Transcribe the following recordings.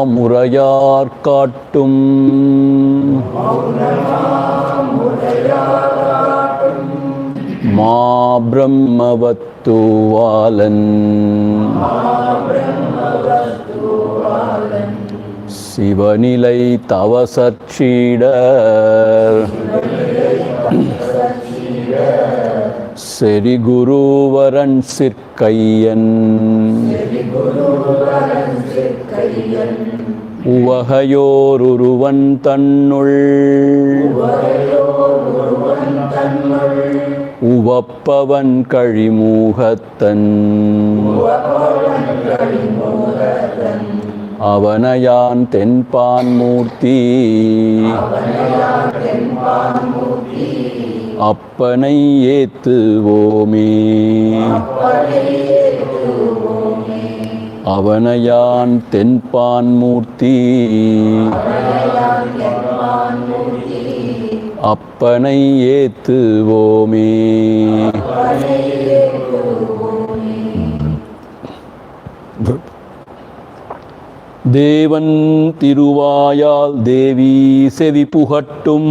மௌனமாமுறையார் காட்டும் மாப்ரம்மவத்துவாலன் சிவநிலை தவசற்சீடர் செரி குருவரன் சிற்கையன் உவகையோருருவன் தன்னுள் உவப்பவன் கழிமூகத்தன் அவனையான் தென்பான் மூர்த்தி அப்பனை ஏத்துவோமே அவனையான் தென்பான் மூர்த்தி அப்பனை ஏத்துவோமே. தேவன் திருவாயால் தேவி செவி புகட்டும்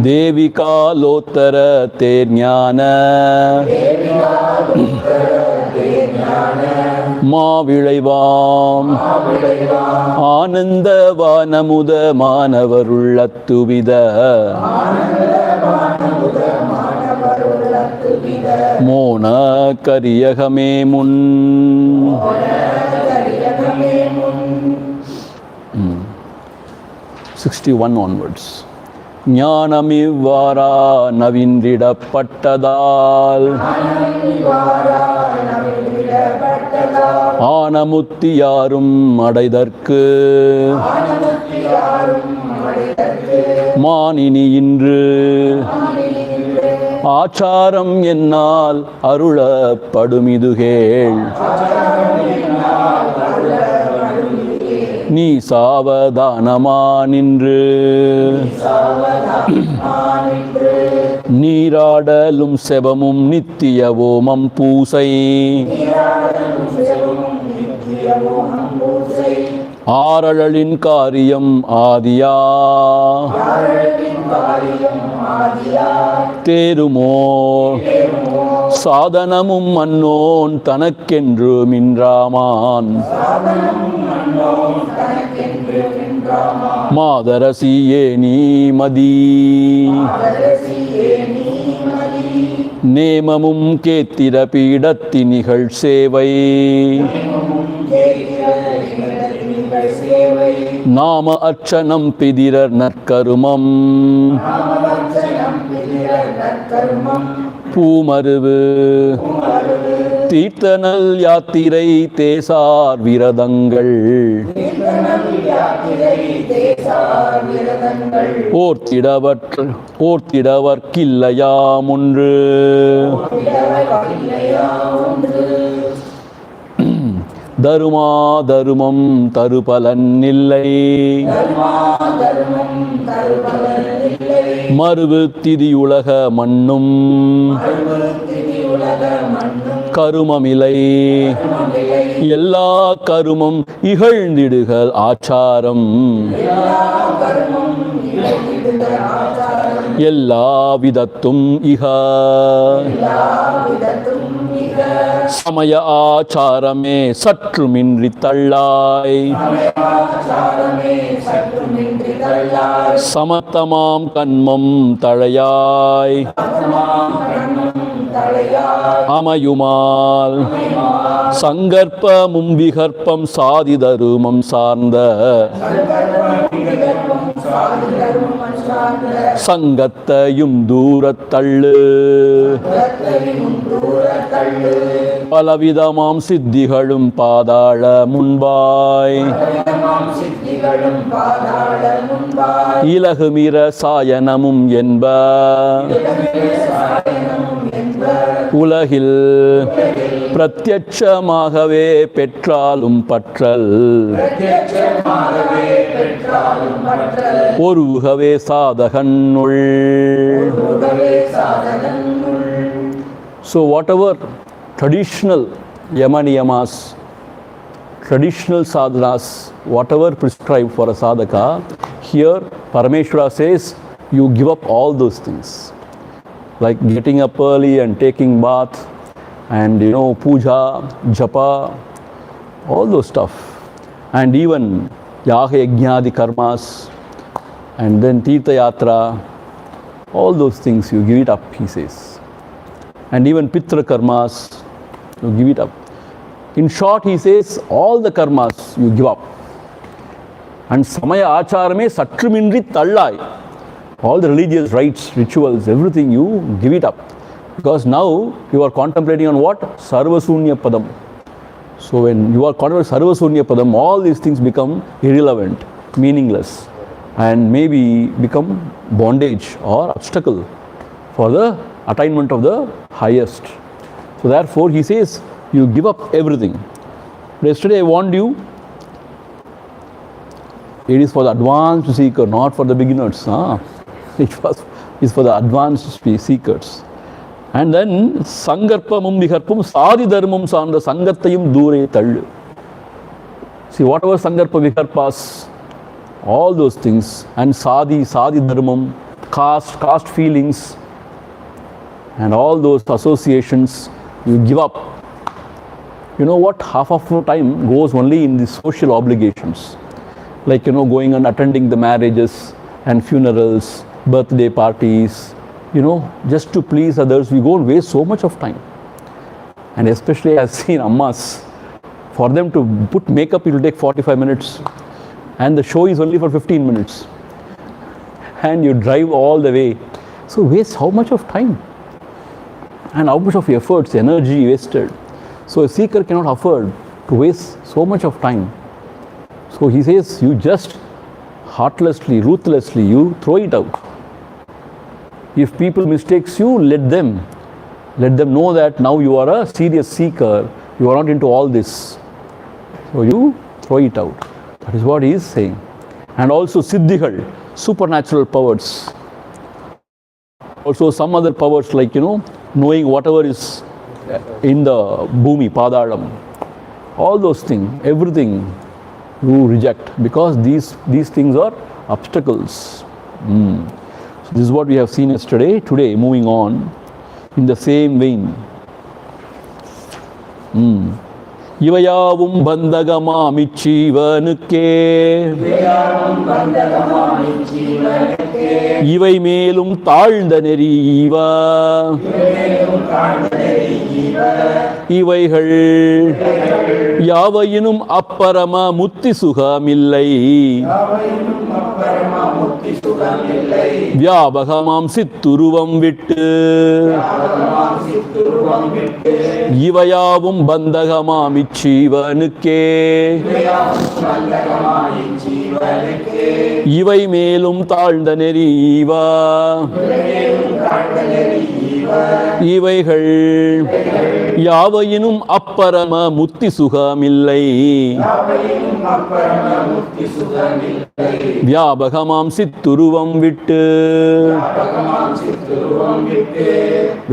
தேவிகாலோத்தர தேர்ஞான மாவிளைவாம் ஆனந்தவானமுத மானவருள்ளத்துவித மோன கரியகமே முன் 61 onwards. ஞானமிவ்வாரா நவின்றிடப்பட்டதால் ஆனமுத்தியாரும் அடைதற்கு மானினி இன்று ஆச்சாரம் என்னால் அருளப்படுமிதுகேள் நீ சாவதானமா நின்று நீராடலும் செபமும் நித்திய ஓமம் பூசை ஆரழலின் காரியம் ஆதியா தேருமோ சாதனமும் மன்னோன் தனக்கென்று மின்றாமான் மாதரசியே நீமதி நேமமும் கேத்திர பீடத்தி நிகழ் சேவை நாம அர்ச்சனம் பிதிரர் நற்கருமம் பூமருவு தீர்த்தனல் யாத்திரை தேசார் விரதங்கள் ஓர்த்திடவர்க்கில்லையாமொன்று தருமா தருமம் தருபலன் இல்லை மறுவு திதியுலக மண்ணும் கருமமிலை எல்லா கருமம் இகழ்ந்திடுகள் ஆச்சாரம் எல்லா விதத்தும் இக சமய ஆச்சாரமே சற்றுமின்றி தள்ளாய் சமத்தமாம் கன்மம் தழையாய் அமையுமால் சங்கற்பமும் விகற்பம் சாதி தருமம் சார்ந்த சங்கத்தையும் தூரத்தள்ளு பலவிதமாம் சித்திகளும் பாதாள முன்பாய் இலகுமிர சாயனமும் என்ப உலகில் பிரத்யட்சமாகவே பெற்றாலும் பற்றல் ஒருகவே சாதகனுள். So whatever traditional yama-niyamas, traditional sadhanas, whatever prescribed for a sadhaka, here Parameshwara says you give up all those things. Like getting up early and taking bath and puja, japa, all those stuff. And even yaga yajnadi karmas and then tirtha yatra, all those things you give it up, he says. And even pitra karmas, you give it up. In short, he says, all the karmas you give up. And samaya acharame satrumindri tallai. All the religious rites, rituals, everything you give it up. Because now you are contemplating on what? Sarvasunya padam. So when you are contemplating Sarvasunya padam, all these things become irrelevant, meaningless, and maybe become bondage or obstacle for the attainment of the highest. So therefore he says, you give up everything. Yesterday I warned you, it is for the advanced seeker, not for the beginners. It's for the advanced seekers. And then sangarpamum viharpum sadi dharmam sanda sangatayum dure tallu. See, whatever sangarpa viharpas, all those things, and sadi dharmam, caste feelings, and all those associations, you give up. You know what? Half of the time goes only in the social obligations. Like, going and attending the marriages and funerals, birthday parties, just to please others, we go and waste so much of time. And especially I've seen ammas, for them to put makeup, it will take 45 minutes. And the show is only for 15 minutes. And you drive all the way. So waste how much of time? And how much of efforts, energy wasted. So a seeker cannot afford to waste so much of time. So he says, you just heartlessly, ruthlessly, you throw it out. If people mistakes you, let them know that now you are a serious seeker, you are not into all this. So you throw it out. That is what he is saying. And also siddhihal, supernatural powers. Also some other powers like, knowing whatever is in the bhumi, padalam. All those things, everything you reject because these things are obstacles. So this is what we have seen yesterday. Today, moving on in the same vein. Ivayavum bandagamaamichchivanukke Ivai melum தாழ்ந்த நெறி Eva இவைகள் யாவையினும் அப்பரம முத்தி சுகமில்லை வியாபகமாம் சித்துருவம் விட்டு இவையாவும் பந்தகமாம் இச்சீவனுக்கே இவை மேலும் தாழ்ந்த நெறி ஈவா இவைகள் யாவையினும் அப்பரம முத்தி சுகமில்லை வியாபகமாம் சித்துருவம் விட்டு.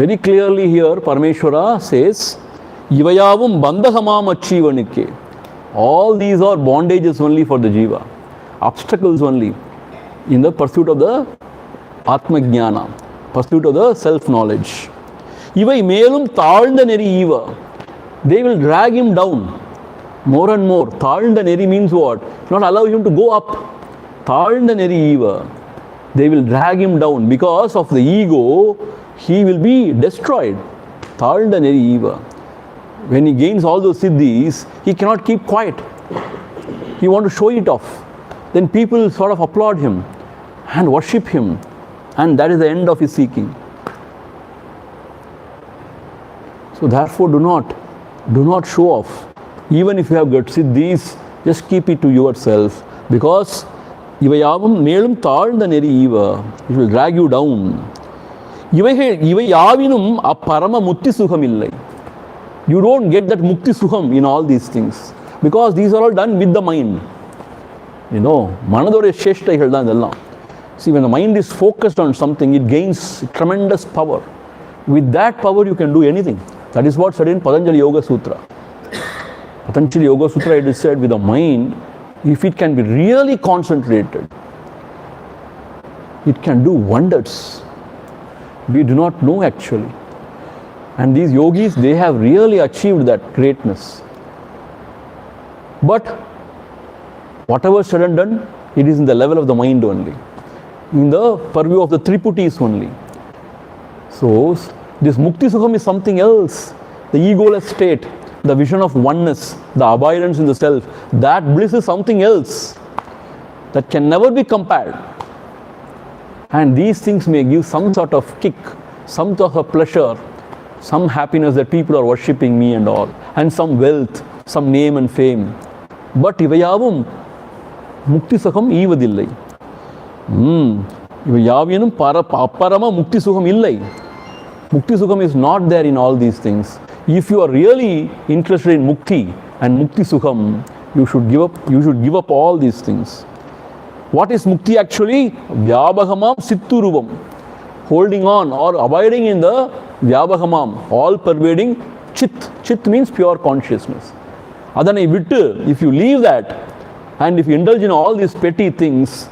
Very clearly here Parameshwara says ivayavum bandhagamam achivanikke. All these are bondages only for the jiva, obstacles only in the pursuit of the Atma Jnana, pursuit of the self-knowledge. Ivai melum thalda neri eva. They will drag him down more and more. Thalda neri means what? Not allow him to go up. Thalda neri eva. They will drag him down because of the ego. He will be destroyed. Thalda neri eva. When he gains all those siddhis, he cannot keep quiet. He wants to show it off. Then people sort of applaud him and worship him. And that is the end of his seeking. So therefore do not show off. Even if you have got siddhis, just keep it to yourself. Because ivayavum melum thalda neri eva. It will drag you down. Ivayavinum aparama mutti suhamillai. You don't get that mukti suham in all these things. Because these are all done with the mind. Manadore sheshtaigal dhaan idella. See, when the mind is focused on something, it gains tremendous power. With that power, you can do anything. That is what said in Patanjali Yoga Sutra. Patanjali Yoga Sutra, it is said with the mind, if it can be really concentrated, it can do wonders. We do not know actually. And these yogis, they have really achieved that greatness. But whatever said and done, it is in the level of the mind only, in the purview of the Triputis only. So this Mukti Sukham is something else. The egoless state, the vision of oneness, the abidance in the self, that bliss is something else that can never be compared. And these things may give some sort of kick, some sort of pleasure, some happiness that people are worshipping me and all, and some wealth, some name and fame. But ivayavum Mukti Sukham ivadillai. Ivayavinum parama Mukti Sukham illai. Mukti Sukham is not there in all these things. If you are really interested in Mukti and Mukti Sukham, you should give up all these things. What is Mukti actually? Vyabhagamam Sitturubam. Holding on or abiding in the Vyabhagamam, all pervading Chit. Chit means pure consciousness. Adanai Vittu, if you leave that and if you indulge in all these petty things,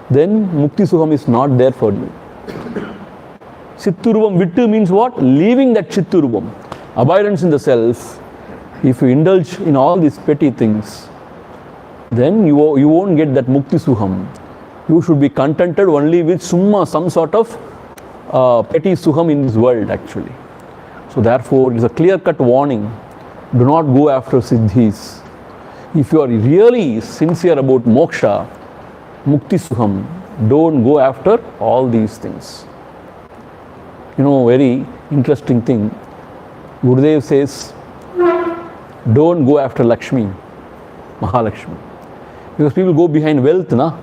then Mukti Sukham is not there for you. Sitturubam Vittu means what? Leaving that Chitturubam. Abidance in the self. If you indulge in all these petty things, then you won't get that Mukti Sukham. You should be contented only with Summa, some sort of petty Sukham in this world actually. So therefore, it is a clear-cut warning. Do not go after Siddhis. If you are really sincere about moksha, Mukti Sukham, don't go after all these things. You know, very interesting thing. Gurudev says, don't go after Lakshmi, Mahalakshmi. Because people go behind wealth, na?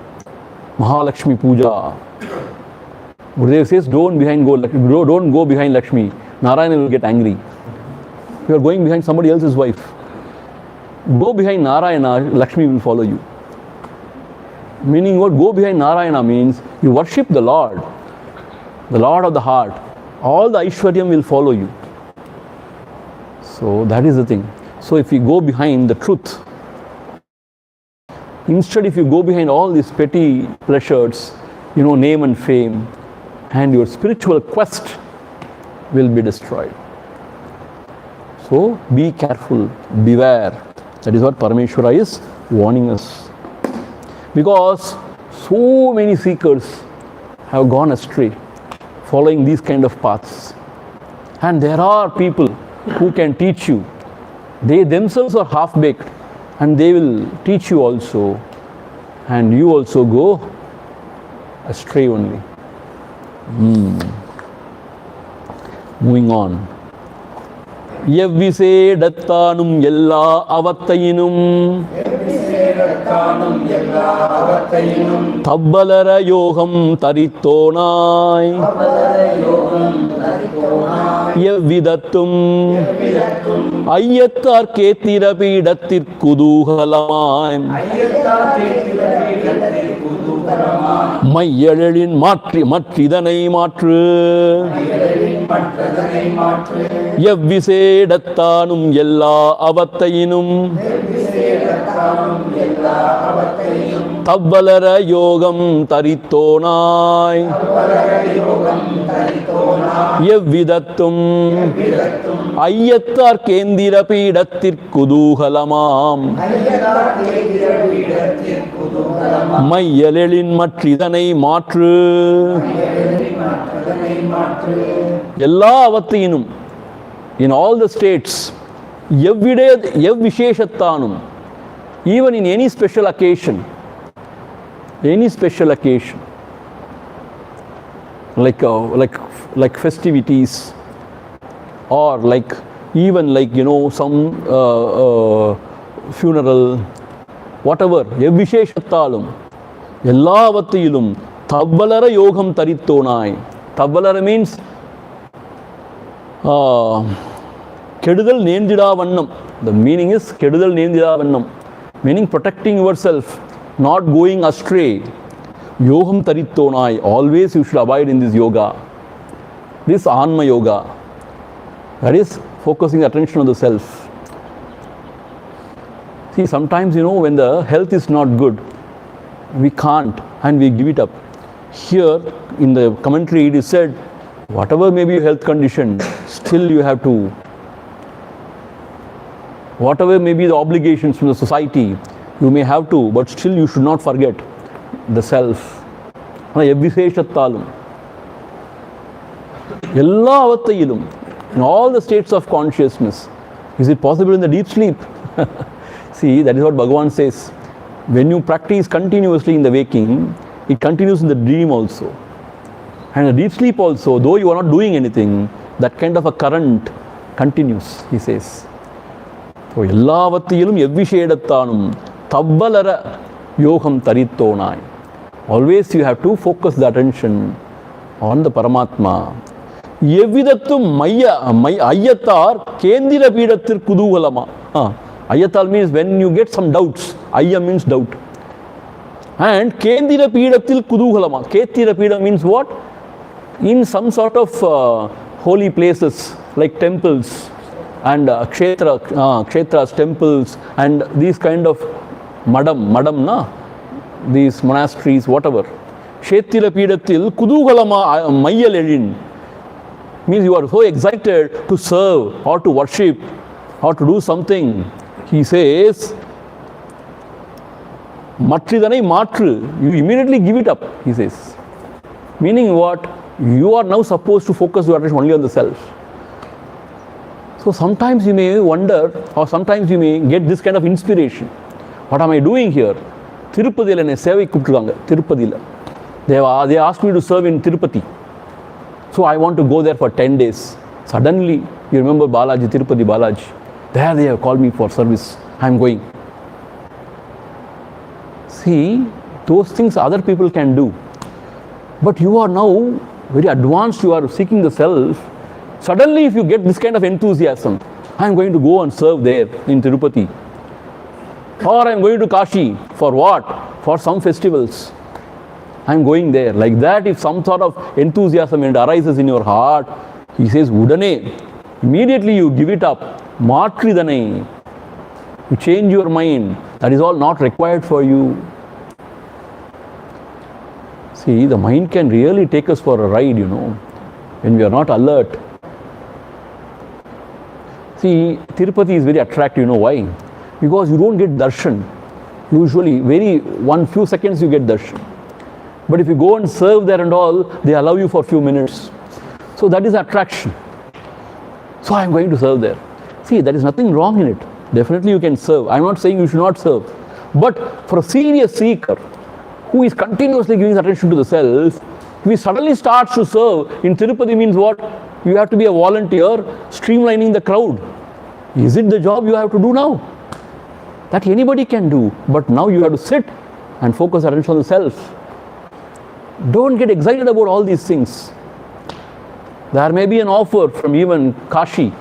Mahalakshmi Puja. Gurudev says, don't go behind Lakshmi. Narayana will get angry. You are going behind somebody else's wife. Go behind Narayana, Lakshmi will follow you. Meaning what? Go behind Narayana means you worship the Lord of the heart. All the Aishwaryam will follow you. So that is the thing. So if you go behind the truth, instead if you go behind all these petty pleasures, name and fame, and your spiritual quest will be destroyed. So be careful, beware. That is what Parameshwara is warning us. Because so many seekers have gone astray following these kind of paths. And there are people who can teach you. They themselves are half-baked and they will teach you also. And you also go astray only. Moving on. Yavvisedattanum yella avattayinum Tabbalara yogam tarittonai Yavvidattum Ayyattar ketirapi dattir kuduhalamai Mayyalin matridhanai matru Yavvisedattanum yella avattayinum Tabbalara yogam tarittonai Yavvidattum Ayyattar kendirapi dattir kuduhalamam Mayyalin matridhanai matru Yella avattayinum. In all the states, yavvisheshattanum, even in any special occasion, like festivities, or even some funeral, whatever, yavvisheshattalum, yella avattayilum, tabbalara yogam tarittonai. Tabbalara means Kedudal Nendida Vannam. The meaning is Kedudal Nendida Vannam. Meaning protecting yourself, not going astray. Yogam tarittonai. Always you should abide in this yoga. This Anma yoga. That is focusing attention on the self. See, sometimes, when the health is not good, we can't and we give it up. Here, in the commentary, it is said, whatever may be your health condition, still you have to. Whatever may be the obligations from the society, you may have to, but still you should not forget the self. In all the states of consciousness. Is it possible in the deep sleep? See, that is what Bhagavan says. When you practice continuously in the waking, it continues in the dream also. And in the deep sleep also, though you are not doing anything, that kind of a current continues, he says. So, Yellavathiyilum Evvishedattanum Tabbalara Yogam Tarittonai. Always you have to focus the attention on the Paramatma. Evvidattum Ayyatar Kendira Pidathir Kudugalama. Ayyatal means when you get some doubts. Ayya means doubt. And Kendira Pidathil Kudugalama. Ketira Pida means what? In some sort of holy places like temples and kshetras, temples, and these kind of these monasteries, whatever. Kshetira Pidathil Kudugalama Mayyalelin means you are so excited to serve or to worship or to do something. He says, Matridanai Matru, you immediately give it up, he says. Meaning what? You are now supposed to focus your attention only on the self. So sometimes you may wonder, or sometimes you may get this kind of inspiration. What am I doing here? Tirupadila ne sevai kupturanga. Tirupadila. They asked me to serve in Tirupati. So I want to go there for 10 days. Suddenly, you remember Balaji, Tirupati Balaji. There they have called me for service. I am going. See, those things other people can do. But you are now very advanced, you are seeking the self. Suddenly, if you get this kind of enthusiasm, I am going to go and serve there in Tirupati. Or I am going to Kashi. For what? For some festivals. I am going there. Like that, if some sort of enthusiasm arises in your heart, he says, Udane, immediately you give it up. Matridane. You change your mind. That is all not required for you. See, the mind can really take us for a ride, when we are not alert. See, Tirupati is very attractive, why? Because you don't get darshan. Usually, few seconds you get darshan. But if you go and serve there and all, they allow you for a few minutes. So that is attraction. So I am going to serve there. See, there is nothing wrong in it. Definitely you can serve. I am not saying you should not serve. But for a serious seeker, who is continuously giving attention to the self, if he suddenly starts to serve, in Tirupati means what? You have to be a volunteer, streamlining the crowd. Is it the job you have to do now? That anybody can do. But now you have to sit and focus attention on the self. Don't get excited about all these things. There may be an offer from even Kashi.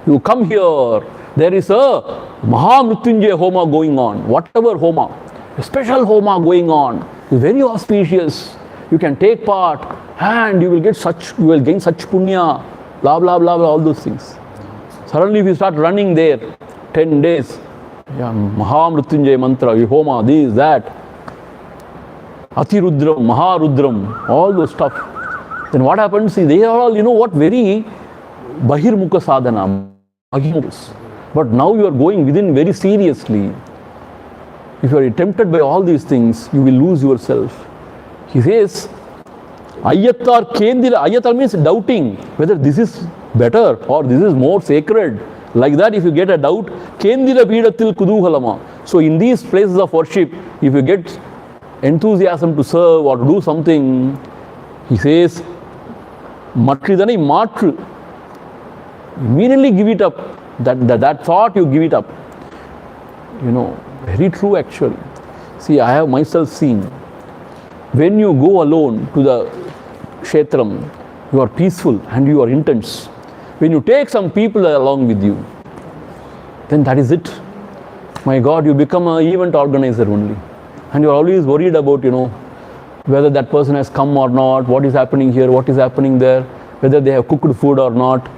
You come here, there is a Mahamrutyunjaya Homa going on. Whatever Homa, a special Homa going on. It's very auspicious. You can take part and you will gain such punya, blah, blah, blah, blah, all those things. Suddenly if you start running there, 10 days, Mahamrutyunjaya mantra, Homa, this, that, Atirudram, Maharudram, all those stuff. Then what happens? See, they are all, very Bahirmukha sadhana. But now you are going within very seriously. If you are tempted by all these things, you will lose yourself. He says, Ayyatar Kendira. Ayyatar means doubting whether this is better or this is more sacred. Like that, if you get a doubt, Kendira Pidathil Kuduhalama. So in these places of worship, if you get enthusiasm to serve or to do something, he says, Matridane Matru. Immediately give it up. That thought, you give it up. Very true actually. See, I have myself seen. When you go alone to the kshetram, you are peaceful and you are intense. When you take some people along with you, then that is it. My God, you become an event organizer only. And you are always worried about, whether that person has come or not, what is happening here, what is happening there, whether they have cooked food or not.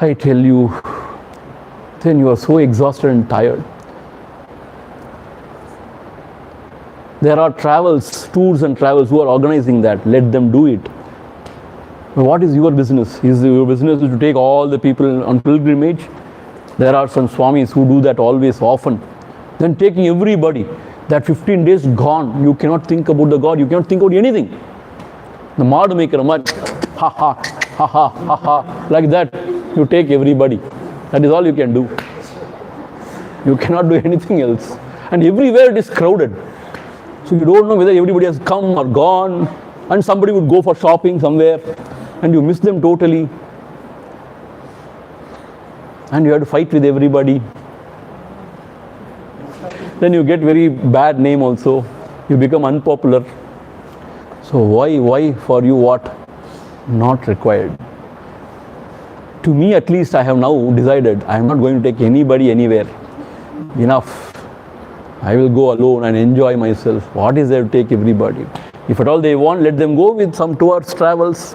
I tell you, then you are so exhausted and tired. There are tours and travels who are organizing that. Let them do it. What is your business? Is your business to take all the people on pilgrimage? There are some Swamis who do that always, often. Then taking everybody. That 15 days gone, you cannot think about the God, you cannot think about anything. The mad maker, ha ha, ha ha, ha ha, like that, you take everybody. That is all you can do. You cannot do anything else. And everywhere it is crowded. So you don't know whether everybody has come or gone, and somebody would go for shopping somewhere, and you miss them totally. And you have to fight with everybody. Then you get very bad name also. You become unpopular. So why for you what? Not required. To me at least, I have now decided I am not going to take anybody anywhere. Enough. I will go alone and enjoy myself. What is there to take everybody? If at all they want, let them go with some tours, travels.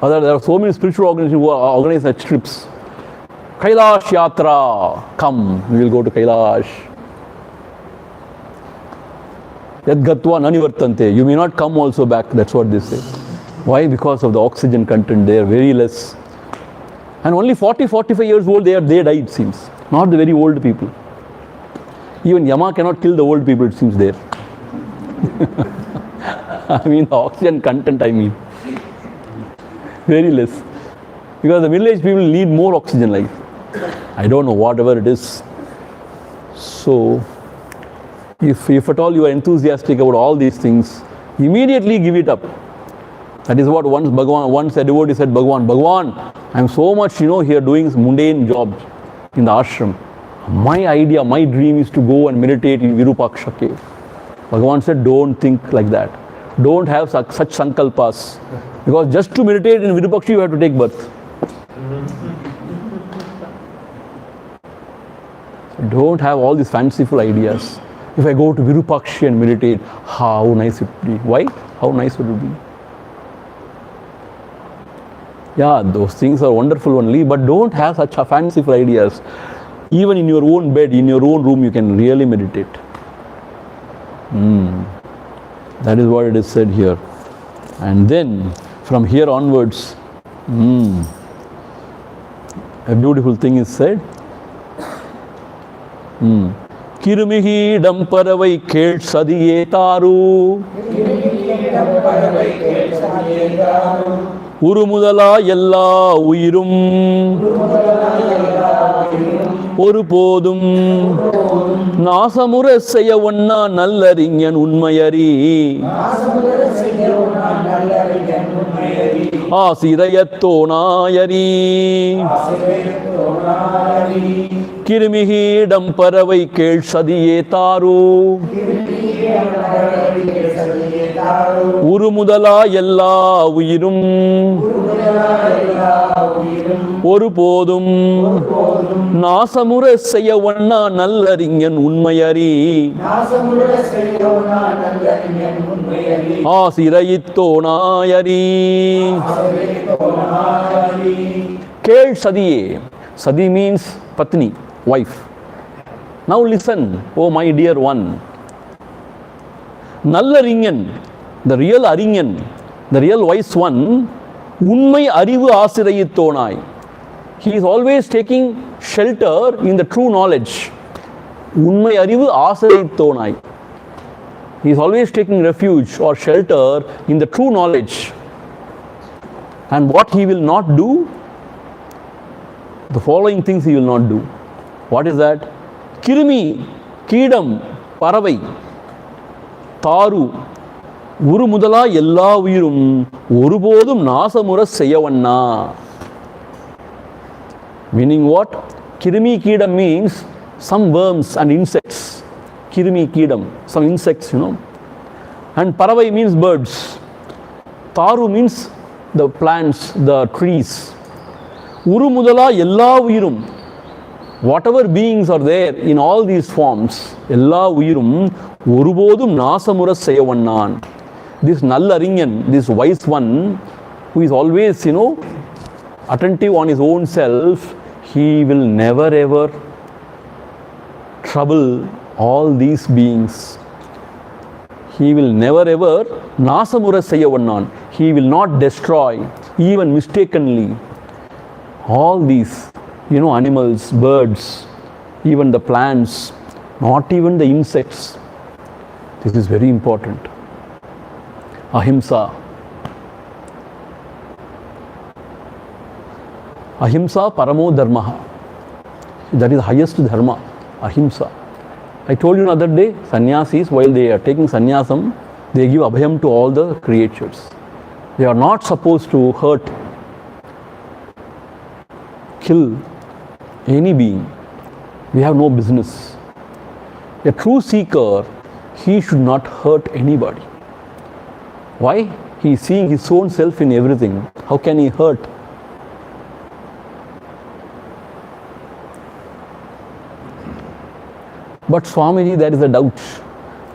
There are so many spiritual organizations who organize such trips. Kailash Yatra, come, we will go to Kailash. Yad gatva nanivartante, you may not come also back, that's what they say. Why? Because of the oxygen content there, very less. And only 40-45 years old, they die, it seems. Not the very old people. Even Yama cannot kill the old people, it seems there. I mean, the oxygen content, I mean. Very less. Because the middle-aged people need more oxygen, like. I don't know, whatever it is. So, if at all you are enthusiastic about all these things, immediately give it up. That is what once a devotee said, Bhagavan, I am so much, here doing mundane jobs in the ashram. My idea, my dream is to go and meditate in Virupaksha cave. Bhagavan said, don't think like that. Don't have such sankalpas. Because just to meditate in Virupaksha, you have to take birth. Don't have all these fanciful ideas. If I go to Virupaksha and meditate, how nice it would be. Why? How nice would it be? Yeah, those things are wonderful only, but don't have such fanciful ideas. Even in your own bed, in your own room, you can really meditate. That is what it is said here. And then, from here onwards, a beautiful thing is said. Kirumihi damparavai kelt sadiyetaru Urumudala yella uyirum ஒரு போதும் நாசமுற செய்ய ஒன்னா நல்லறிஞன் உண்மையறி ஆசிரயத்தோனாயரி கிருமிகீடம் பறவை கேள் சதியே தாரு உருமுதலா எல்லா உயிரும் ஒரு போதும் நாசமுற செய்ய ஒன்னா நல்லறிஞன் உண்மையறி ஆசிரயித்தோனாயரி கேள் சதியே. Sadi means Patni, wife. Now listen, oh my dear one. Nallaringan, the real Aringan, the real wise one, Unmai Arivu Asirayittonai. He is always taking shelter in the true knowledge. Unmai Arivu Asirayittonai. He is always taking refuge or shelter in the true knowledge. And what he will not do? The following things he will not do. What is that? Kirimi, Kidam, Paravai, Taru, Urumudala Yella Virum, Urubodum Nasamura Seyavanna. Meaning what? Kirimi Kidam means some worms and insects. Kirimi Kidam, some insects, And Paravai means birds. Taru means the plants, the trees. Urumudala Yella Virum. Whatever beings are there in all these forms, Yella Virum, Urubodum Nasamura Seyavannan. This Nallaringan, this wise one, who is always, attentive on his own self, he will never ever trouble all these beings. He will never ever nasamura seyyavannan. He will not destroy, even mistakenly, all these, animals, birds, even the plants, not even the insects. This is very important. Ahimsa. Ahimsa paramo dharma. That is the highest dharma. Ahimsa. I told you another day, sannyasis, while they are taking sannyasam, they give abhayam to all the creatures. They are not supposed to hurt, kill any being. We have no business. A true seeker, he should not hurt anybody. Why? He is seeing his own self in everything. How can he hurt? But Swamiji, there is a doubt.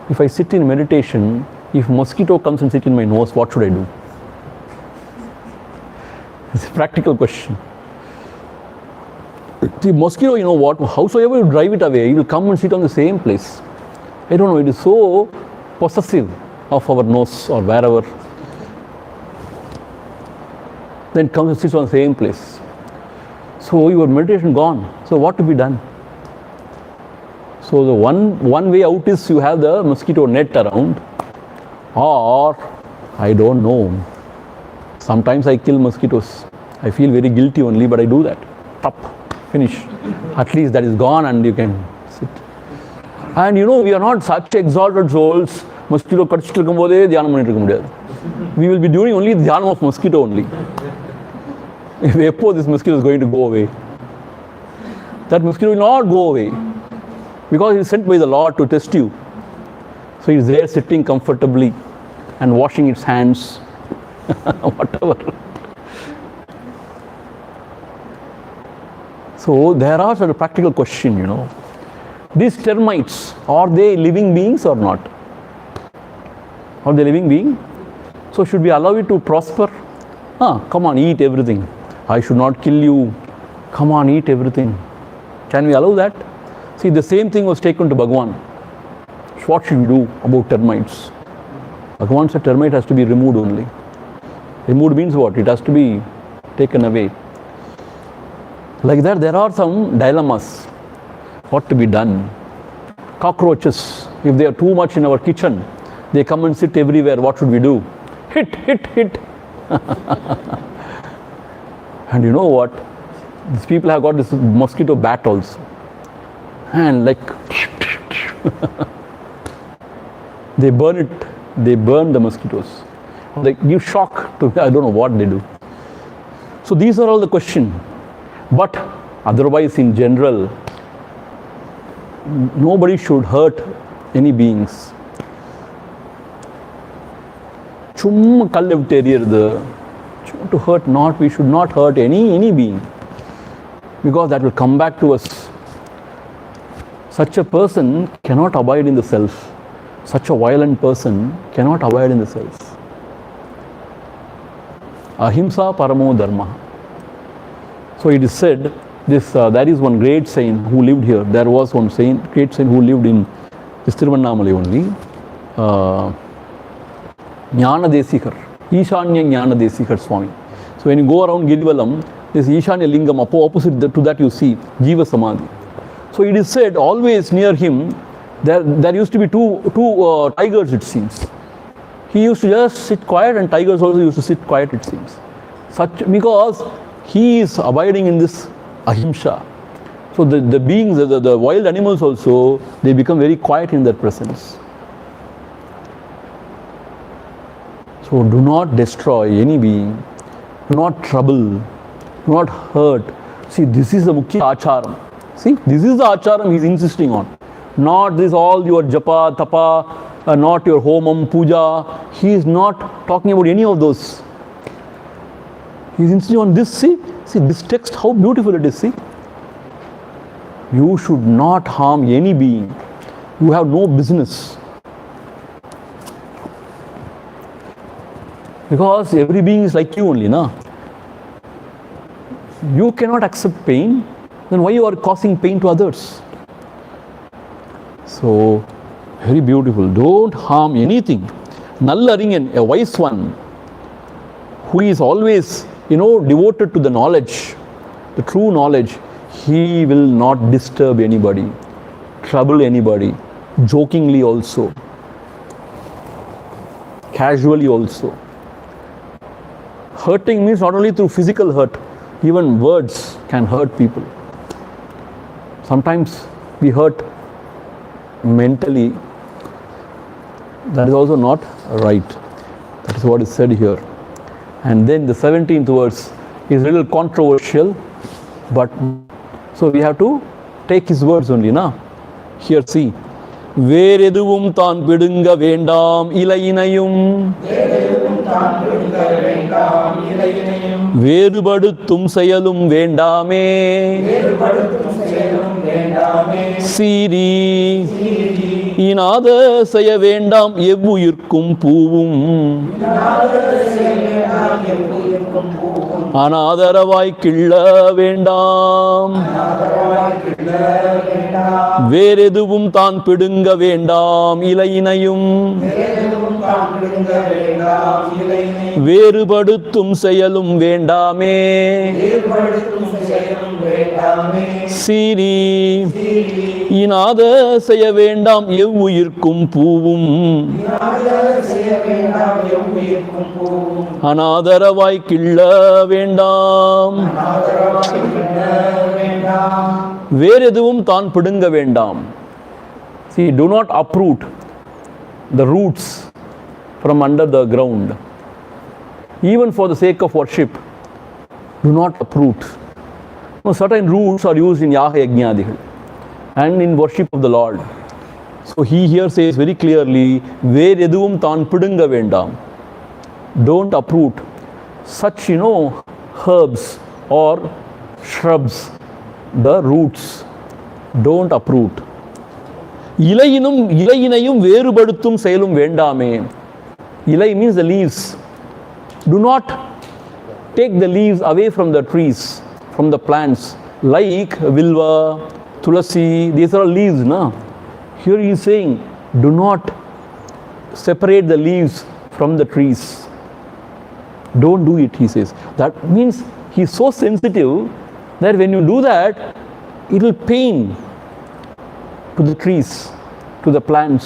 If I sit in meditation, if mosquito comes and sits in my nose, what should I do? It's a practical question. The mosquito, you know what, howsoever you drive it away, it will come and sit on the same place. I don't know, it is so possessive of our nose or wherever. Then it comes and sits on the same place. So your meditation gone. So what to be done? So the one way out is you have the mosquito net around, or I don't know. Sometimes I kill mosquitoes. I feel very guilty only, but I do that. Top, finish. At least that is gone and you can sit. And we are not such exalted souls. Mosquito kadichittu irukumbodhe dhyanam pannittu irukka mudiyadhu. We will be doing only dhyanam of mosquito only. If this mosquito is going to go away, that mosquito will not go away. Because he is sent by the Lord to test you. So he is there sitting comfortably and washing its hands, whatever. So there are sort of practical question, These termites, are they living beings or not? Are they living beings? So should we allow it to prosper? Come on, eat everything. I should not kill you. Come on, eat everything. Can we allow that? See, the same thing was taken to Bhagavan. What should we do about termites? Bhagavan said termite has to be removed only. Removed means what? It has to be taken away. Like that, there are some dilemmas. What to be done? Cockroaches, if they are too much in our kitchen, they come and sit everywhere. What should we do? Hit, hit, hit. And you know what? These people have got this mosquito bat also. And like they burn it, they burn the mosquitoes. They give shock to, I don't know what they do. So these are all the questions. But otherwise, in general, nobody should hurt any beings. To hurt not, we should not hurt any being. Because that will come back to us. Such a person cannot abide in the self. Such a violent person cannot abide in the self. Ahimsa paramo dharma. So it is said, there is one great saint who lived here. There was one great saint who lived in this Tiruvannamalai only. Jnana Desikar. Ishanya Jnana Desikar Swami. So when you go around Girivalam, this Ishanya Lingam, opposite to that you see Jiva Samadhi. So it is said always near him, there used to be two tigers, it seems. He used to just sit quiet, and tigers also used to sit quiet, it seems. Because he is abiding in this ahimsa. So the beings, the wild animals also, they become very quiet in their presence. So do not destroy any being, do not trouble, do not hurt. See, this is the Mukhya Acharam. See, this is the Acharam he is insisting on. Not this all your japa, tapa, not your homam, puja. He is not talking about any of those. He is insisting on this. See this text, how beautiful it is. See, you should not harm any being. You have no business. Because every being is like you only, na? you cannot accept pain, then why you are causing pain to others? So, very beautiful. Don't harm anything. Nallaringen, a wise one, who is always, devoted to the knowledge, the true knowledge, he will not disturb anybody, trouble anybody, jokingly also, casually also. Hurting means not only through physical hurt, even words can hurt people. Sometimes we hurt mentally. That is also not right. That is what is said here. And then the 17th verse is a little controversial, but so we have to take his words only, na? Here see. வேறெதுவும் தான் பிடுங்க வேண்டாம் இலையினையும் வேறுபடுத்தும் செயலும் வேண்டாமே சீரி இனாத செய்ய வேண்டாம் எவ்வுயிர்க்கும் பூவும் அனாதரவாய் கிள்ள வேண்டாம் வேறெதுவும் தான் பிடுங்க வேண்டாம் இலையினையும் வேறுபடுத்தும் செயலும் வேண்டாமே சீரி இனாத செய்ய வேண்டாம் எவ்வுயிர்க்கும் பூவும் அனாதரவாய் கிள்ள வேண்டாம் வேறெதுவும் தான் பிடுங்க வேண்டாம். See, do not uproot the roots from under the ground. Even for the sake of worship, do not uproot. Certain roots are used in Yaha Yajnadihal and in worship of the Lord. So he here says very clearly, Vereduvum tan pidunga vendam. Don't uproot such, herbs or shrubs, the roots. Don't uproot. இலையினையும் வேறுபடுத்தும் செயலும் வேண்டாமே. Ilai means the leaves. Do not take the leaves away from the trees, from the plants, like Vilva, Tulasi, these are all leaves, na? Here he is saying, do not separate the leaves from the trees. Don't do it, he says. That means he is so sensitive that when you do that, it will pain to the trees, to the plants.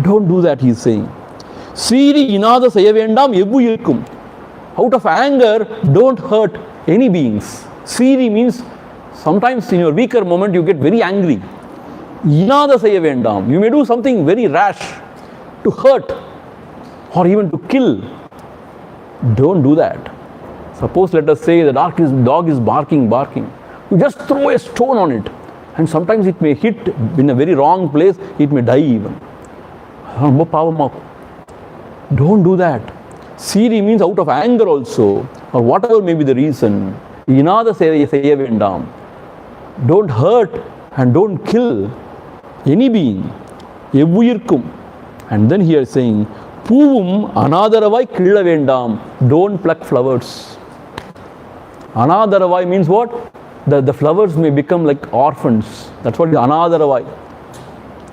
Don't do that, he is saying. Siri inada sayavendam ebbu irkum. Out of anger, don't hurt any beings. Siri means sometimes in your weaker moment you get very angry. Inada sayavendam. You may do something very rash to hurt or even to kill. Don't do that. Suppose let us say the dog is barking. You just throw a stone on it. And sometimes it may hit in a very wrong place, it may die even. Don't do that. Siri means out of anger also, or whatever may be the reason. Inada seyya vendam. Don't hurt and don't kill any being. Evvuyirkum. And then here saying, Puvum anadaravai killa vendam. Don't pluck flowers. Anadaravai means what? The flowers may become like orphans. That's what is anadaravai.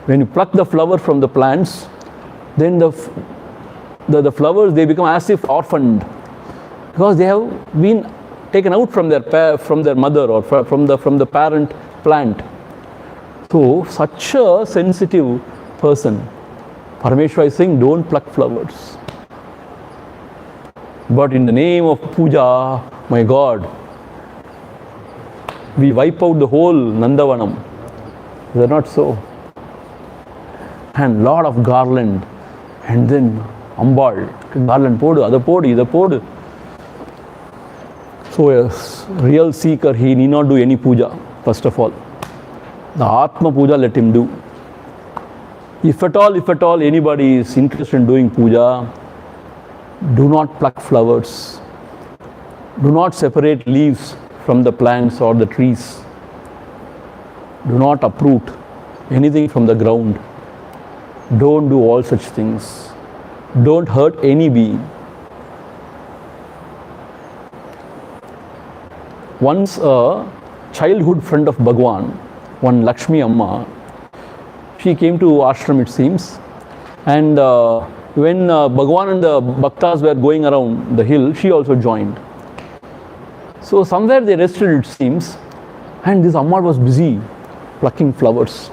When you pluck the flower from the plants, then the flowers, they become as if orphaned, because they have been taken out from their mother or from the parent plant. So such a sensitive person, Parameshwara is saying, don't pluck flowers. But in the name of puja, my God, we wipe out the whole Nandavanam. Is that not so? And lot of garland, and then Ambal, garland podu, ada podu, ida podu. So a real seeker, he need not do any puja, first of all. The Atma puja, let him do. If at all anybody is interested in doing puja, do not pluck flowers. Do not separate leaves from the plants or the trees. Do not uproot anything from the ground. Don't do all such things. Don't hurt any being. once a childhood friend of Bhagwan, one Lakshmi Amma, she came to ashram, it seems, and when Bhagwan and the Bhaktas were going around the hill, she also joined. So somewhere they rested, it seems, and this Amma was busy plucking flowers.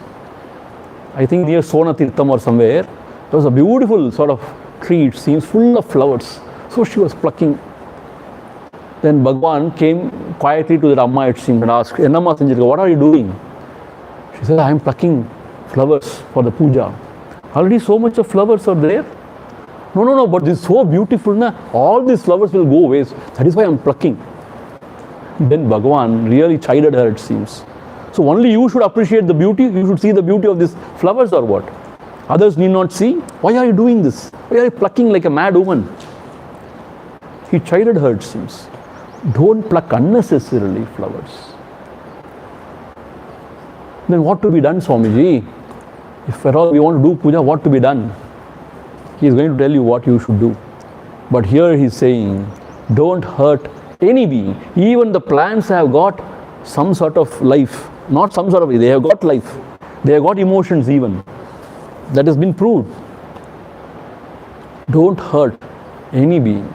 I think near Sona Tirtham or somewhere, there was a beautiful sort of tree, it seems, full of flowers. So she was plucking. Then Bhagwan came quietly to the Amma, it seemed, and asked, Ennamma Senjirka, what are you doing? She said, I am plucking flowers for the puja. Already so much of flowers are there. No, but this is so beautiful, na? All these flowers will go waste. That is why I am plucking. Then Bhagwan really chided her, it seems. So only you should appreciate the beauty, you should see the beauty of these flowers or what? Others need not see. Why are you doing this? Why are you plucking like a mad woman? He chided her, it seems. Don't pluck unnecessarily flowers. Then what to be done, Swamiji? If at all we want to do puja, what to be done? He is going to tell you what you should do. But here he is saying, don't hurt any being. Even the plants have got some sort of life. Not some sort of, they have got life. They have got emotions even. That has been proved. Don't hurt any being.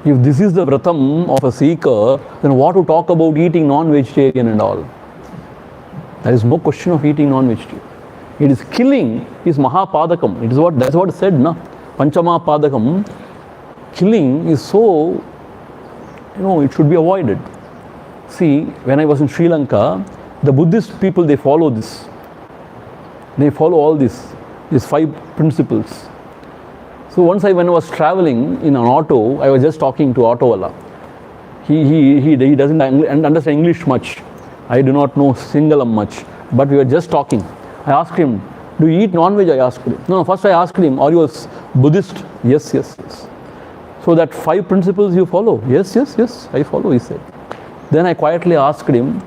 If this is the vratam of a seeker, then what to talk about eating non-vegetarian and all? There is no question of eating non-vegetarian. It is killing is mahapadakam. It is that's what is said, na? Panchama padakam. Killing is so, it should be avoided. See, when I was in Sri Lanka, the Buddhist people, they follow this. They follow all these 5 principles. So once when I was traveling in an auto, I was just talking to Autowala. He doesn't understand English much. I do not know Singalam much, but we were just talking. I asked him, do you eat non-veg? I asked him. No, first I asked him, are you a Buddhist? Yes. So that 5 principles you follow? Yes, I follow, he said. Then I quietly asked him,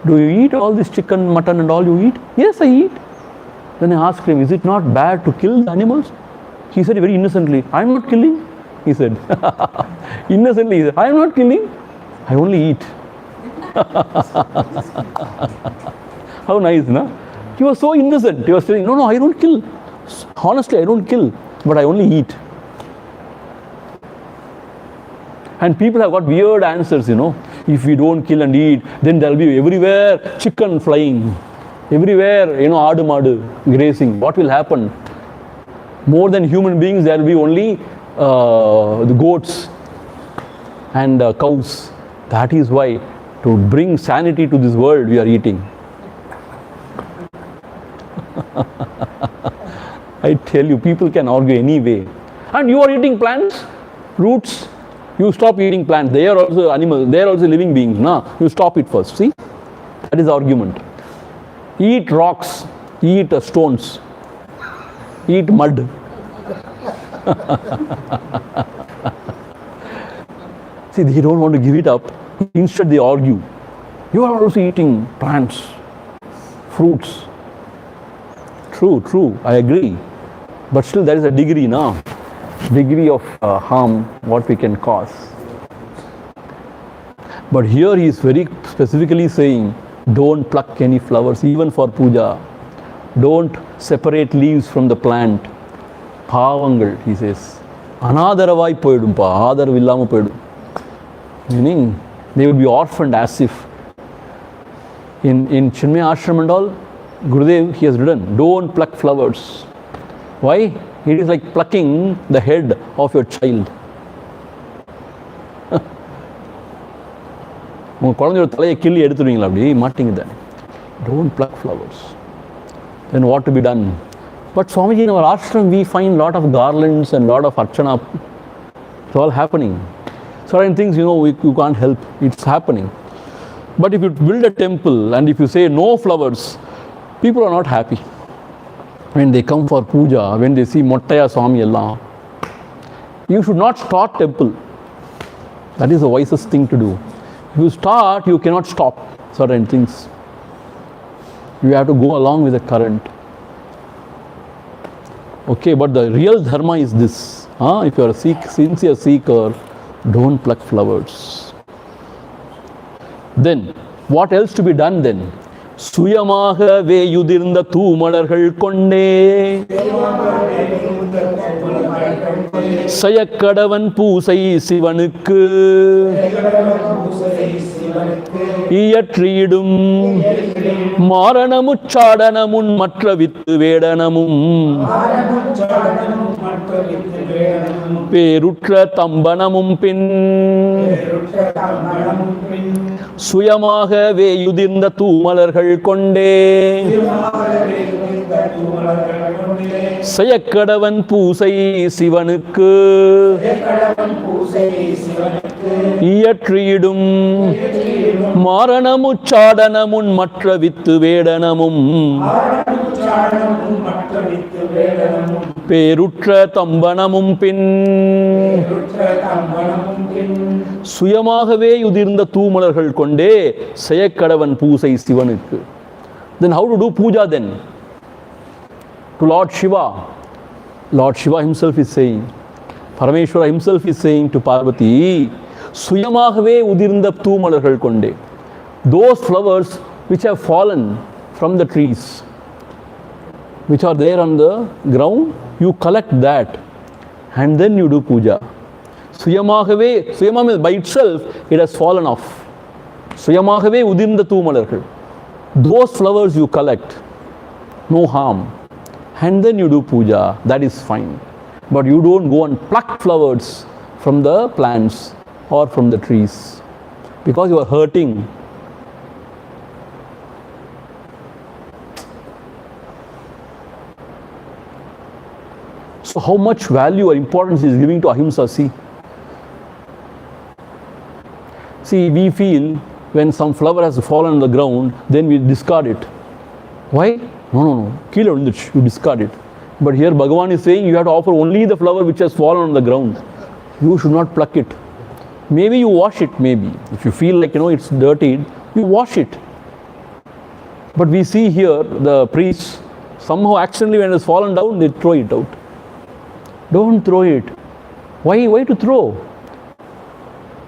do you eat all this chicken, mutton and all you eat? Yes, I eat. Then I asked him, is it not bad to kill the animals? He said very innocently, I am not killing. He said, innocently, he said, I am not killing. I only eat. How nice, no? He was so innocent. He was saying, no, I don't kill. Honestly, I don't kill, but I only eat. And people have got weird answers, If we don't kill and eat, then there will be everywhere chicken flying. Everywhere, aadu maadu grazing. What will happen? More than human beings, there will be only the goats and cows. That is why, to bring sanity to this world, we are eating. I tell you, people can argue any way. And you are eating plants, roots. You stop eating plants. They are also animals. They are also living beings. No? You stop it first. See? That is the argument. Eat rocks. Eat stones. Eat mud. See, they don't want to give it up. Instead, they argue. You are also eating plants, fruits. True. I agree. But still, there is a degree now. Degree of harm, what we can cause. But here he is very specifically saying, don't pluck any flowers, even for puja. Don't separate leaves from the plant. Pavangal, he says. Anadaravai poidumpa, adar villama poidum. Meaning, they will be orphaned as if. In Chinmaya Ashram and all, Gurudev, he has written, don't pluck flowers. Why? It is like plucking the head of your child. Don't pluck flowers. Then what to be done? But Swamiji, in our ashram, we find lot of garlands and lot of archana. It's all happening. Certain things, you can't help. It's happening. But if you build a temple and if you say no flowers, people are not happy. When they come for puja, when they see Mottaya Swami Allah, you should not start temple. That is the wisest thing to do. If you start, you cannot stop certain things. You have to go along with the current. Okay, but the real dharma is this. If you are a sincere seeker, don't pluck flowers. Then, what else to be done then? சுயமாகவே யுதிர்ந்த தூமலர்கள் கொண்டே சயக்கடவன் பூசை சிவனுக்கு இயற்றியிடும் மாரணமுச்சாடனமுன் மற்ற with வேடனமும் பேருற்ற தம்பனமும் பின் சுயமாகவே யுதிர்ந்த தூமலர்கள் கொண்டே செயக்கடவன் பூசை சிவனுக்கு இயற்றியிடும் மாரணமுச்சாடனமுன் மற்ற with வேடனமும் பேருற்ற தம்பனமும் பின் சுயமாகவே உதிர்ந்த தூமலர்கள் கொண்டே செயக்கடவன் பூசை சிவனுக்கு. Then how to do puja then? To Lord Shiva. Lord Shiva himself is saying, Parameshwara himself is saying to Parvati, சுயமாகவே உதிர்ந்த தூமலர்கள் கொண்டே, those flowers which have fallen from the trees, which are there on the ground, you collect that and then you do puja. Suyamagave, Suyama means by itself it has fallen off. Suyamagave udirnda toomalargal. Those flowers you collect, no harm, and then you do puja, that is fine. But you don't go and pluck flowers from the plants or from the trees, because you are hurting. So how much value or importance is giving to ahimsa? See, we feel when some flower has fallen on the ground, then we discard it. Why? No. Kill it, you discard it. But here Bhagavan is saying you have to offer only the flower which has fallen on the ground. You should not pluck it. Maybe you wash it, maybe. If you feel like, it's dirtied, you wash it. But we see here the priests, somehow accidentally when it has fallen down, they throw it out. Don't throw it. Why to throw?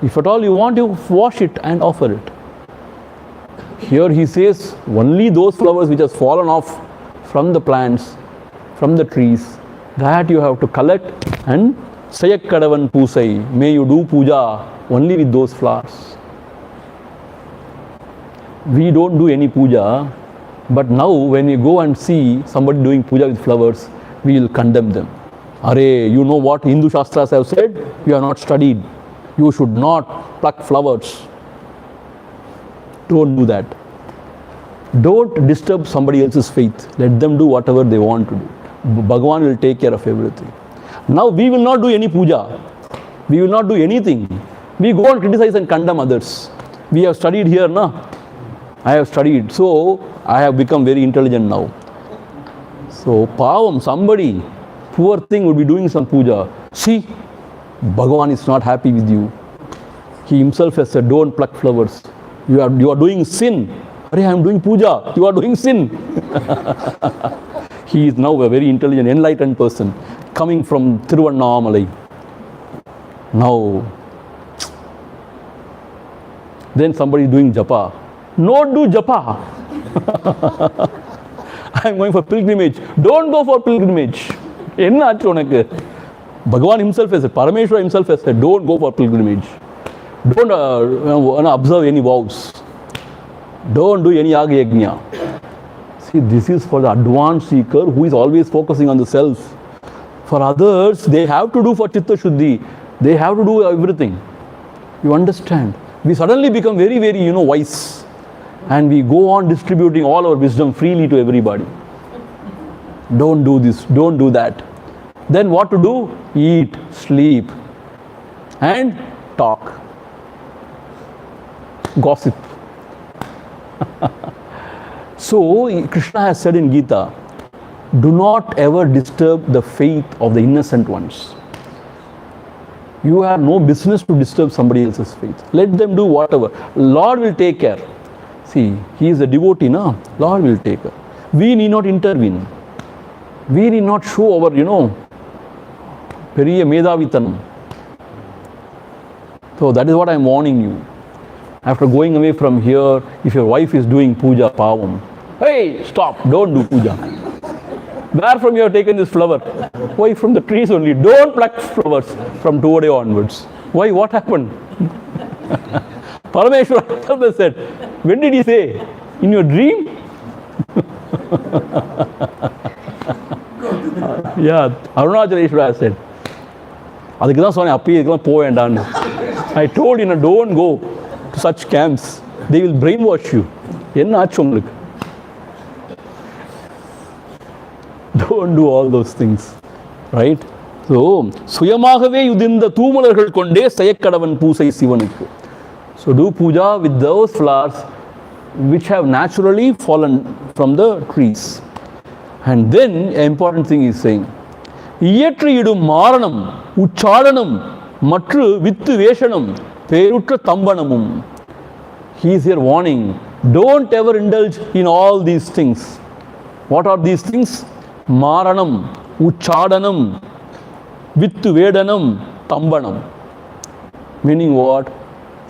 If at all you want, you wash it and offer it. Here he says only those flowers which has fallen off from the plants, from the trees, that you have to collect and Sayakkadavan Pusai, may you do puja only with those flowers. We don't do any puja, but now when we go and see somebody doing puja with flowers, we will condemn them. Arey, you know what Hindu Shastras have said? You have not studied. You should not pluck flowers. Don't do that. Don't disturb somebody else's faith. Let them do whatever they want to do. Bhagavan will take care of everything. Now we will not do any puja. We will not do anything. We go and criticize and condemn others. We have studied here, na? I have studied. So I have become very intelligent now. So pavam, somebody, poor thing would be doing some puja. See, Bhagavan is not happy with you. He himself has said, don't pluck flowers. You are doing sin. Arey, I am doing puja. You are doing sin. He is now a very intelligent, enlightened person coming from Tiruvannamalai. Now, then somebody is doing japa. Not do japa. I am going for pilgrimage. Don't go for pilgrimage. Enna achu unakku? Bhagavan himself has said, Parameshwara himself has said, don't go for pilgrimage. Don't observe any vows. Don't do any yaga yajna. See, this is for the advanced seeker who is always focusing on the self. For others, they have to do for Chitta Shuddhi. They have to do everything. You understand? We suddenly become very, very, wise. And we go on distributing all our wisdom freely to everybody. Don't do this. Don't do that. Then what to do? Eat, sleep, and talk. Gossip. So, Krishna has said in Gita, do not ever disturb the faith of the innocent ones. You have no business to disturb somebody else's faith. Let them do whatever. Lord will take care. See, he is a devotee, na? Lord will take care. We need not intervene. We need not show our, Periya Medhavitanam. So that is what I am warning you. After going away from here, if your wife is doing puja, pavam, hey, stop, don't do puja. Where from you have taken this flower? Why, from the trees only. Don't pluck flowers from today onwards. Why, what happened? Parameshwara said, when did he say? In your dream? Yeah, Arunachaleshwara said, அதுக்கு தான் சொன்னேன் அப்பயே இதுக்கெல்லாம் போக வேண்டான்னு. I told you, don't go to such camps. They will brainwash you. என்ன ஆச்சு உங்களுக்கு? Don't do all those things. Right? So, சுயமாகவே உதிர்ந்த தூமலர்கள் கொண்டே செய்யக்கடவன் பூசை சிவனுக்கு. So, do puja with those flowers which have naturally fallen from the trees. And then, an important thing is saying, இயற்றியிடும் மாரணம் உச்சாடனம் மற்ற with வேஷனம் பேருற்ற தம்பனமும். He is here warning, don't ever indulge in all these things. What are these things? Maranam, uchadanam, vittu vedanam, tambanam. Meaning what?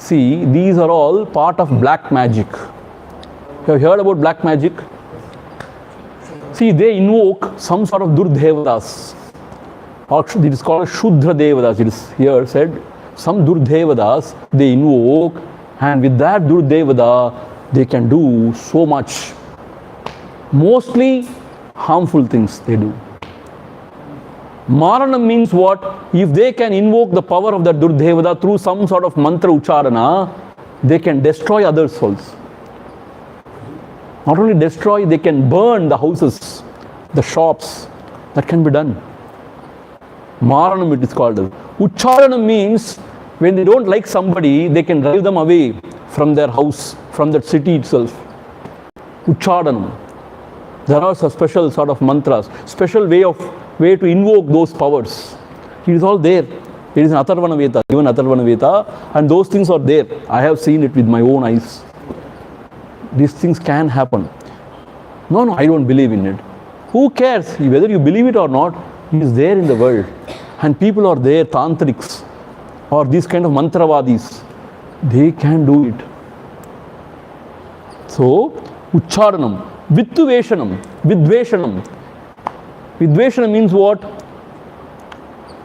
See, these are all part of black magic. You have heard about black magic? See, they invoke some sort of Durdevadas. Or it is called Shuddha Devadas. It is here said, some Durdevadas they invoke, and with that Durdevada they can do so much. Mostly harmful things they do. Maranam means what? If they can invoke the power of that Durdevada through some sort of mantra ucharana, they can destroy other souls. Not only destroy, they can burn the houses, the shops. That can be done. Maranam it is called. Ucharanam means when they don't like somebody, they can drive them away from their house, from that city itself. Ucharanam. There are some special sort of mantras, special way to invoke those powers. It is all there. It is in Atharvana Veda, given Atharvana Veda, and those things are there. I have seen it with my own eyes. These things can happen. No, I don't believe in it. Who cares? Whether you believe it or not, it is there in the world. And people are there, tantrics, or these kind of mantravadis. They can do it. So, ucharanam, vittu veshanam, vidveshanam. Vidveshanam means what?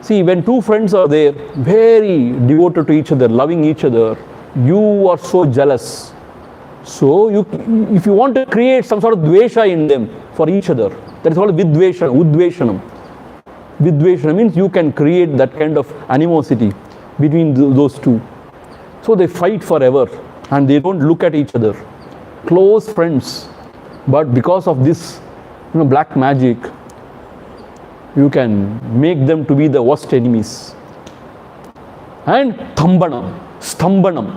See, when two friends are there, very devoted to each other, loving each other, you are so jealous. So, if you want to create some sort of dvesha in them for each other, that is called vidveshanam, udveshanam. Vidveshanam means you can create that kind of animosity between those two. So, they fight forever and they don't look at each other. Close friends. But because of this, black magic, you can make them to be the worst enemies. And tambanam, stambanam,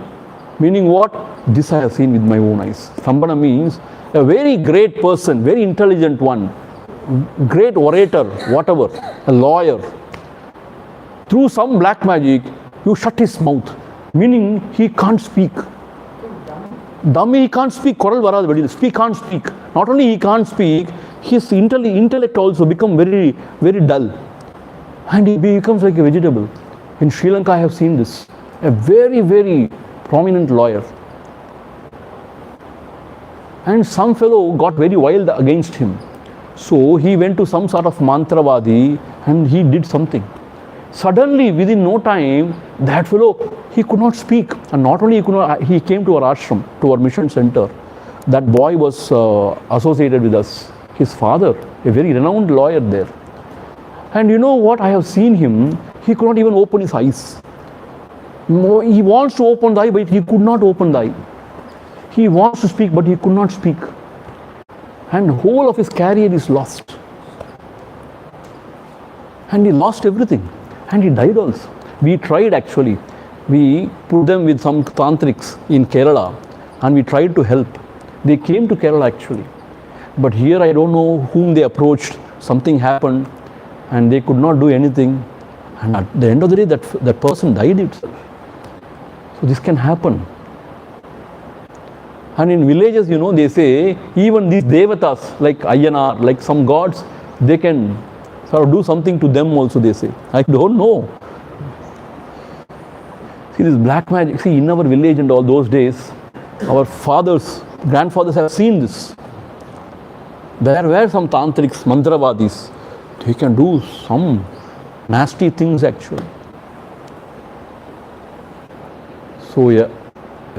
meaning what? This I have seen with my own eyes. Stambana means a very great person, very intelligent one, great orator, whatever, a lawyer. Through some black magic, you shut his mouth, meaning he can't speak. Dummy, he can't speak. Koral varad vedil. Speak, can't speak. Not only he can't speak, his intellect also become very, very dull. And he becomes like a vegetable. In Sri Lanka, I have seen this. A very, very prominent lawyer. And some fellow got very wild against him. So he went to some sort of mantravadi and he did something. Suddenly, within no time, that fellow, he could not speak. And not only he came to our ashram, to our mission center. That boy was associated with us. His father, a very renowned lawyer there. And you know what? I have seen him. He could not even open his eyes. He wants to open the eye, but he could not open the eye. He wants to speak, but he could not speak. And the whole of his career is lost. And he lost everything. And he died also. We tried actually. We put them with some tantrics in Kerala and we tried to help. They came to Kerala actually. But here I don't know whom they approached. Something happened and they could not do anything. And at the end of the day, that person died itself. So this can happen. And in villages, they say, even these devatas, like Ayyanar, like some gods, they can sort of do something to them also, they say. I don't know. See this black magic. See, in our village and all those days, our fathers, grandfathers have seen this. There were some tantrics, mantravadis. They can do some nasty things actually. So a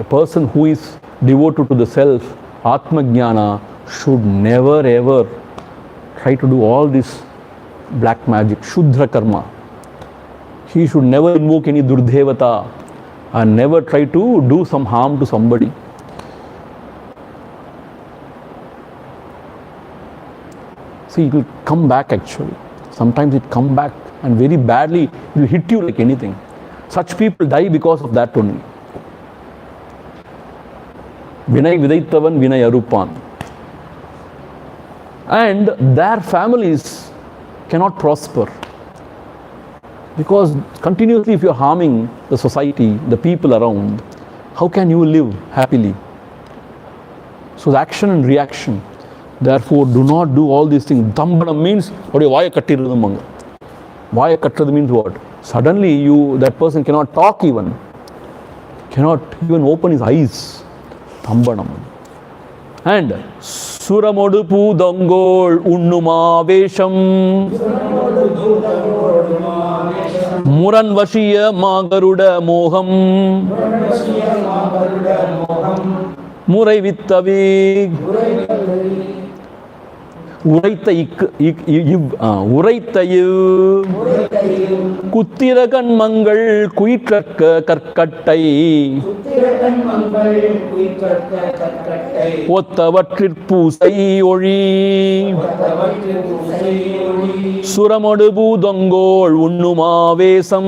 person who is devoted to the self, Atma Jnana, should never ever try to do all this black magic, Shuddha Karma. He should never invoke any Durdevata and never try to do some harm to somebody. See, it will come back actually. Sometimes it comes back and very badly, it will hit you like anything. Such people die because of that only. Vinay Vidaittavan, Vinay Arupan. And their families cannot prosper. Because continuously if you are harming the society, the people around, how can you live happily? So the action and reaction. Therefore, do not do all these things. Dambanam means, vaya kattiradum. Vaya kattiradum means what? Suddenly that person cannot talk even. Cannot even open his eyes. Dambanam. And Suramodu Pudangol Unnuma Vesham Muran Vashiya Magaruda Moham Murai Vittavi Uraitayu Kuttirakan Mangal Kuitrakka Karkattai Ottavattrir Pusai Ori Suramodu Pudangol Unnuma Vesam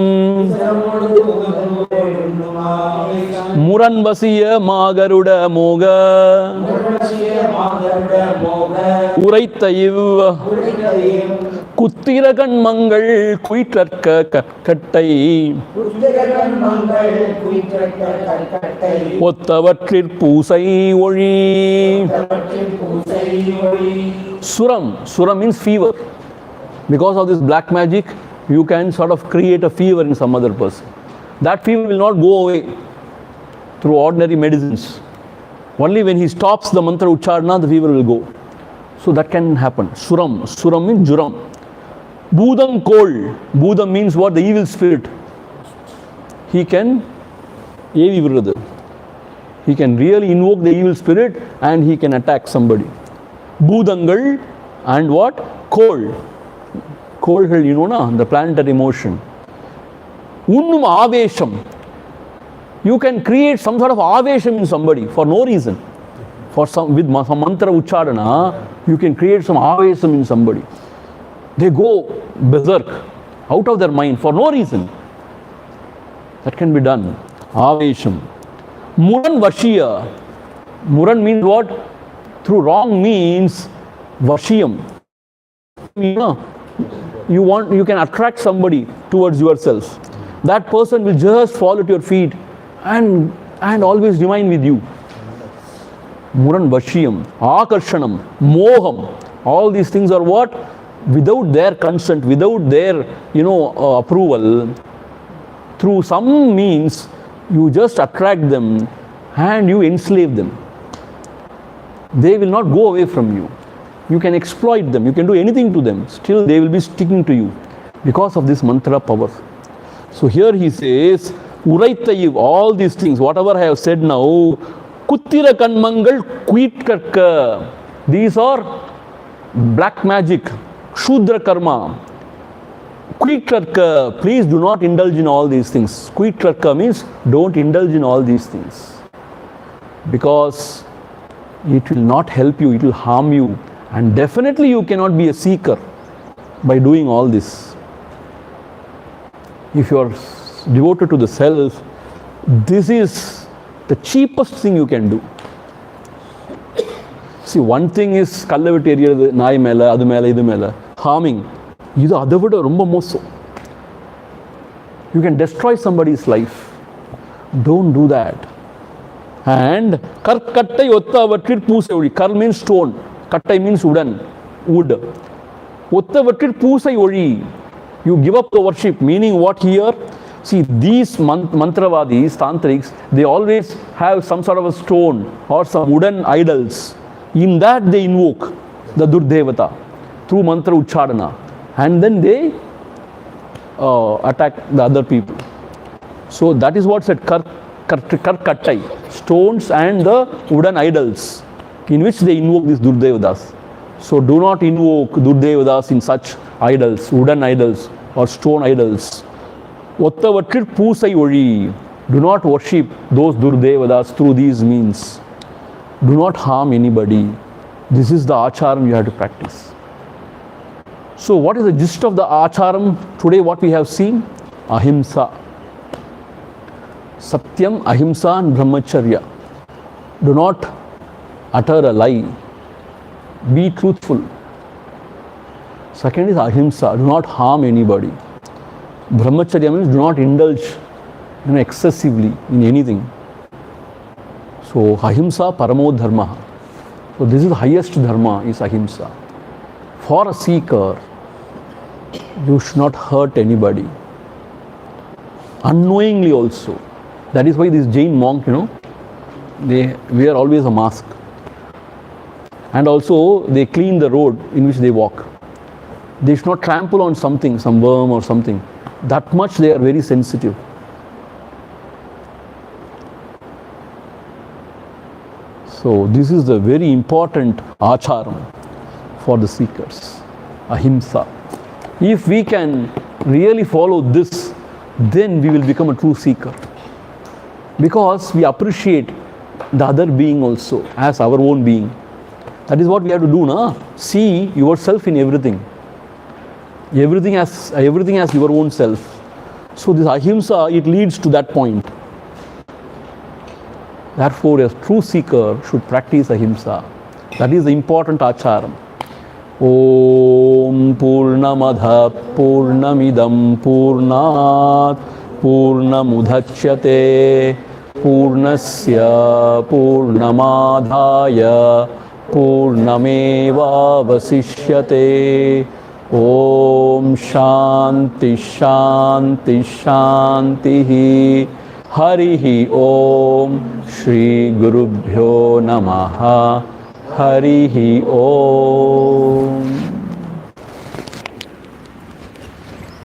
Muran Vasiya Magaruda Moga Uraitayu Kuttirakan Mangal Kuitrakka Kattai Ottavattrir Pusai Ori. Suram means fever. Because of this black magic, you can sort of create a fever in some other person. That fever will not go away through ordinary medicines. Only when he stops the mantra ucharana, the fever will go. So that can happen. Suram means juram. Budam cold. Budam means what? The evil spirit. He can really invoke the evil spirit and he can attack somebody. Budangal and what? Cold. Cold, you know na, the planetary motion. Unnum avesham. You can create some sort of avesham in somebody for no reason. With some mantra ucharana, you can create some avesham in somebody. They go berserk, out of their mind for no reason. That can be done. Avesham. Muran Vashiya. Muran means what? Through wrong means Vashiyam. You can attract somebody towards yourself. That person will just fall at your feet and always remain with you. Muran Vashiyam, Akarshanam, Moham. All these things are what? Without their consent, without their approval, through some means, you just attract them and you enslave them. They will not go away from you. You can exploit them, you can do anything to them, still they will be sticking to you because of this mantra power. So here he says, Uraitayiv, all these things, whatever I have said now, Kuttira Kanmangal Kuitkarka, these are black magic, Shudra Karma. Kuitkarka, please do not indulge in all these things. Kuitkarka means don't indulge in all these things. Because it will not help you, it will harm you. And definitely you cannot be a seeker by doing all this. If you are devoted to the self, this is the cheapest thing you can do. See, one thing is kallavittu eriyadhu, naai mela, adu mela, idu mela, harming. Idu adavida romba mosam. You can destroy somebody's life. Don't do that. And karkattai ottavattir poosai. Kar means stone. Kattai means wooden. Wood. Ottavattir poosai ori. You give up the worship. Meaning what here? See, these mantravadis, tantrics, they always have some sort of a stone or some wooden idols. In that they invoke the Durdevata through mantra ucharana, and then they attack the other people. So that is what said karkattai, stones and the wooden idols in which they invoke these Durdevadas. So do not invoke Durdevadas in such idols, wooden idols or stone idols. Ottavathir poosai ozhi. Do not worship those Durdevadas through these means. Do not harm anybody. This is the acharam you have to practice. So what is the gist of the acharam today, what we have seen? Ahimsa. Satyam, ahimsa and brahmacharya. Do not utter a lie. Be truthful. Second is ahimsa. Do not harm anybody. Brahmacharya means do not indulge excessively in anything. So ahimsa paramo dharma. So this is the highest dharma, is ahimsa. For a seeker, you should not hurt anybody. Unknowingly also. That is why this Jain monk, they wear always a mask. And also they clean the road in which they walk. They should not trample on something, some worm or something. That much they are very sensitive. So this is the very important acharam for the seekers. Ahimsa. If we can really follow this, then we will become a true seeker. Because we appreciate the other being also as our own being. That is what we have to do, na? See yourself in everything. Everything as your own self. So this ahimsa, it leads to that point. Therefore, a true seeker should practice ahimsa. That is the important acharam. Om Purnamadha Purnamidam Purnat Purnamudachyate Purnasya Purnamadhaya Purnameva Vasishyate. Om Shanti Shanti Shanti Harihi Om Shri Gurubhyo Namaha Harihi Om.